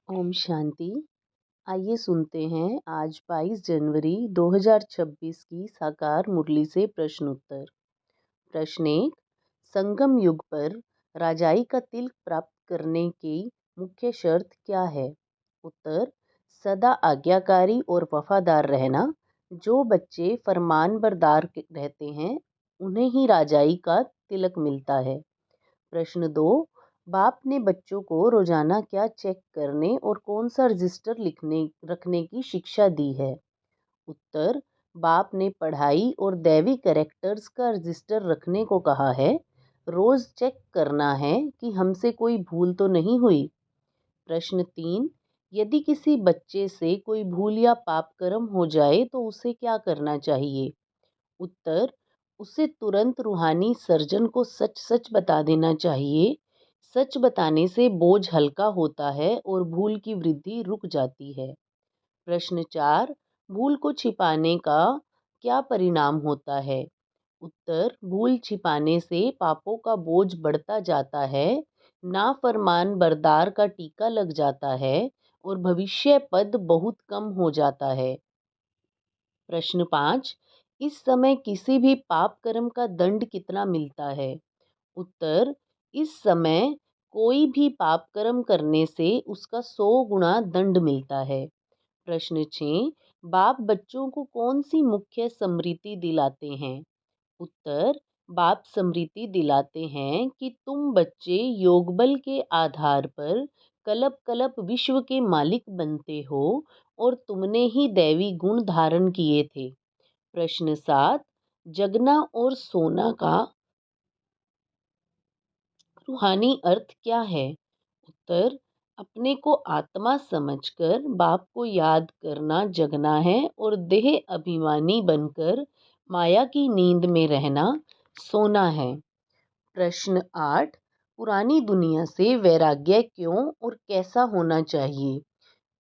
ओम शांति। आइए सुनते हैं आज 22 जनवरी 2026 की साकार मुरली से प्रश्न उत्तर। प्रश्न 1। संगम युग पर राजाई का तिलक प्राप्त करने की मुख्य शर्त क्या है? उत्तर। सदा आज्ञाकारी और वफादार रहना। जो बच्चे फरमान बरदार रहते हैं उन्हें ही राजाई का तिलक मिलता है। प्रश्न 2। बाप ने बच्चों को रोजाना क्या चेक करने और कौन सा रजिस्टर रखने की शिक्षा दी है? उत्तर। बाप ने पढ़ाई और दैवी कैरेक्टर्स का रजिस्टर रखने को कहा है। रोज चेक करना है कि हमसे कोई भूल तो नहीं हुई। प्रश्न 3। यदि किसी बच्चे से कोई भूल या पाप कर्म हो जाए तो उसे क्या करना चाहिए? उत्तर। उसे तुरंत रूहानी सर्जन को सच सच बता देना चाहिए। सच बताने से बोझ हल्का होता है और भूल की वृद्धि रुक जाती है। प्रश्न 4। भूल को छिपाने का क्या परिणाम होता है? उत्तर। भूल छिपाने से पापों का बोझ बढ़ता जाता है, नाफरमान बरदार का टीका लग जाता है और भविष्य पद बहुत कम हो जाता है। प्रश्न 5। इस समय किसी भी पाप कर्म का दंड कितना मिलता है? उत्तर। इस समय कोई भी पाप कर्म करने से उसका 100 गुना दंड मिलता है। प्रश्न 6। बाप बच्चों को कौन सी मुख्य स्मृति दिलाते हैं? उत्तर। बाप स्मृति दिलाते हैं कि तुम बच्चे योग बल के आधार पर कलप कलप विश्व के मालिक बनते हो और तुमने ही दैवी गुण धारण किए थे। प्रश्न 7। जगना और सोना का रूहानी अर्थ क्या है? उत्तर। अपने को आत्मा समझकर बाप को याद करना जगना है और देह अभिमानी बनकर माया की नींद में रहना सोना है। प्रश्न 8। पुरानी दुनिया से वैराग्य क्यों और कैसा होना चाहिए?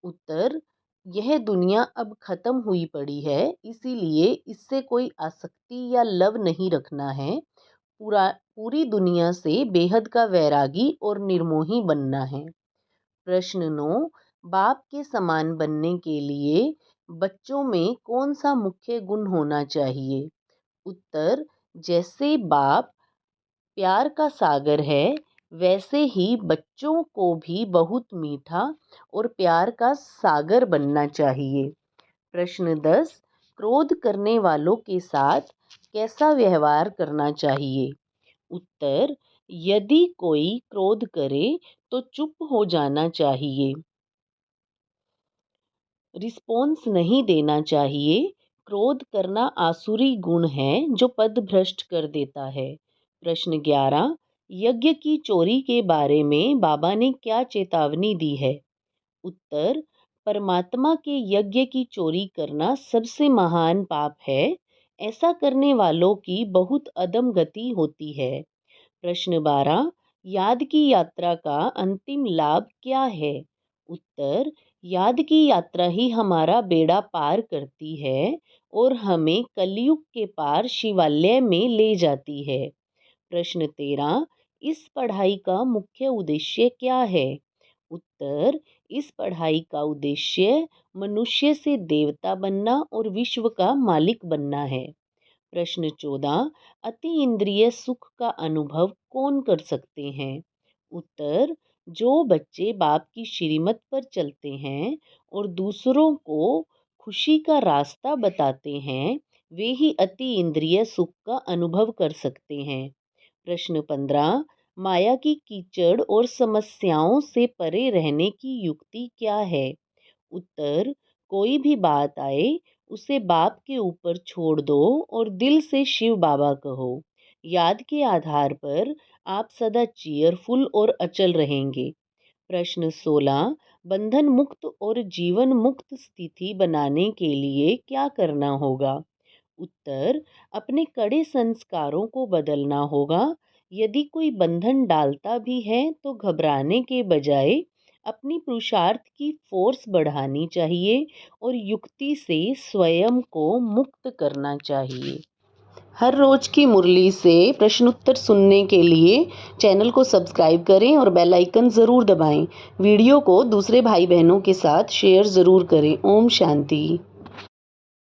उत्तर। यह दुनिया अब खत्म हुई पड़ी है, इसीलिए इससे कोई आसक्ति या लव नहीं रखना है। पूरी दुनिया से बेहद का वैरागी और निर्मोही बनना है। प्रश्न 9। बाप के समान बनने के लिए बच्चों में कौन सा मुख्य गुण होना चाहिए? उत्तर। जैसे बाप प्यार का सागर है, वैसे ही बच्चों को भी बहुत मीठा और प्यार का सागर बनना चाहिए। प्रश्न 10। क्रोध करने वालों के साथ कैसा व्यवहार करना चाहिए? उत्तर। यदि कोई क्रोध करे तो चुप हो जाना चाहिए, रिस्पॉन्स नहीं देना चाहिए। क्रोध करना आसुरी गुण है जो पद भ्रष्ट कर देता है। प्रश्न 11। यज्ञ की चोरी के बारे में बाबा ने क्या चेतावनी दी है? उत्तर। परमात्मा के यज्ञ की चोरी करना सबसे महान पाप है। ऐसा करने वालों की बहुत अधम गति होती है। प्रश्न 12। याद की यात्रा का अंतिम लाभ क्या है? उत्तर। याद की यात्रा ही हमारा बेड़ा पार करती है और हमें कलयुग के पार शिवालय में ले जाती है। प्रश्न 13। इस पढ़ाई का मुख्य उद्देश्य क्या है? उत्तर। इस पढ़ाई का उद्देश्य मनुष्य से देवता बनना और विश्व का मालिक बनना है। प्रश्न 14। अति इंद्रिय सुख का अनुभव कौन कर सकते हैं? उत्तर। जो बच्चे बाप की श्रीमत पर चलते हैं और दूसरों को खुशी का रास्ता बताते हैं, वे ही अति इंद्रिय सुख का अनुभव कर सकते हैं। प्रश्न 15। माया की कीचड़ और समस्याओं से परे रहने की युक्ति क्या है? उत्तर। कोई भी बात आए उसे बाप के ऊपर छोड़ दो और दिल से शिव बाबा कहो। याद के आधार पर आप सदा चीयरफुल और अचल रहेंगे। प्रश्न 16। बंधन मुक्त और जीवन मुक्त स्थिति बनाने के लिए क्या करना होगा? उत्तर। अपने कड़े संस्कारों को बदलना होगा। यदि कोई बंधन डालता भी है तो घबराने के बजाय अपनी पुरुषार्थ की फोर्स बढ़ानी चाहिए और युक्ति से स्वयं को मुक्त करना चाहिए। हर रोज की मुरली से प्रश्न उत्तर सुनने के लिए चैनल को सब्सक्राइब करें और बेल आइकन ज़रूर दबाएं। वीडियो को दूसरे भाई बहनों के साथ शेयर ज़रूर करें। ओम शांति।